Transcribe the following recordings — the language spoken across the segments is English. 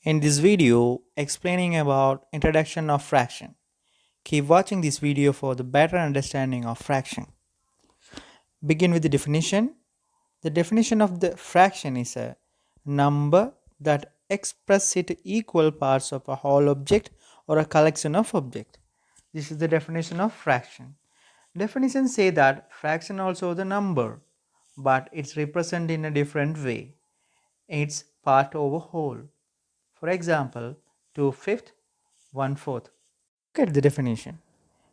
In this video, explaining about introduction of fraction. Keep watching this video for the better understanding of fraction. Begin with the definition. The definition of the fraction is a number that expresses its equal parts of a whole object or a collection of objects. This is the definition of fraction. Definitions say that fraction also the number, but it's represented in a different way. It's part over whole. For example, 2/5, 1/4. Look at the definition.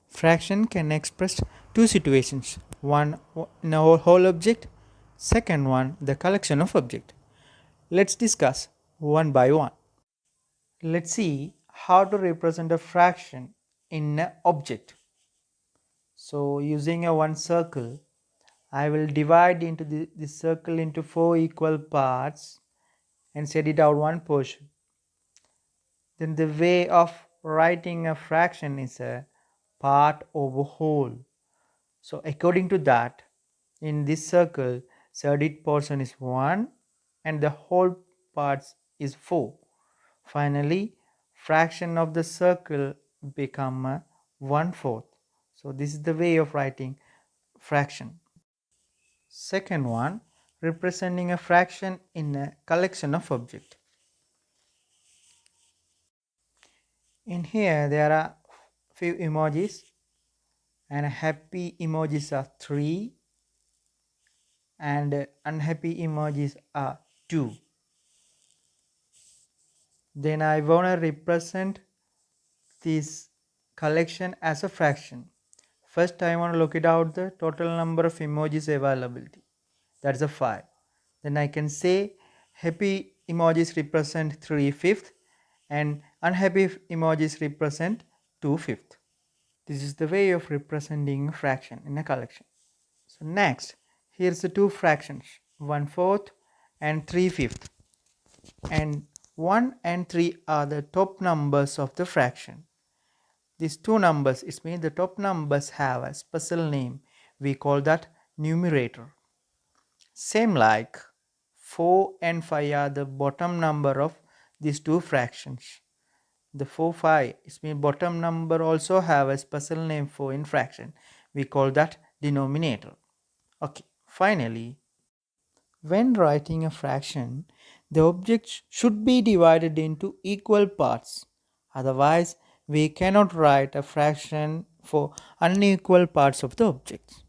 Fraction can express two situations. One in a whole object, second one the collection of object. Let's discuss one by one. Let's see how to represent a fraction in an object. So using a one circle, I will divide into this circle into four equal parts and set it out one portion. Then the way of writing a fraction is a part over whole. So according to that, in this circle, third portion is 1 and the whole parts is 4. Finally, fraction of the circle become a 1/4. So this is the way of writing fraction. Second one, representing a fraction in a collection of objects. In here there are few emojis and happy emojis are 3 and unhappy emojis are 2. Then I want to represent this collection as a fraction. First I want to look it out the total number of emojis availability. That's a 5. Then I can say happy emojis represent 3/5 and unhappy emojis represent 2/5. This is the way of representing a fraction in a collection. So next, here's the two fractions, 1/4 and 3/5. And 1 and 3 are the top numbers of the fraction. These two numbers, it means the top numbers have a special name. We call that numerator. Same like 4 and 5 are the bottom number of these two fractions. The 4, 5, it means bottom number also have a special name for in fraction. We call that denominator. Okay, finally, when writing a fraction, the object should be divided into equal parts. Otherwise, we cannot write a fraction for unequal parts of the objects.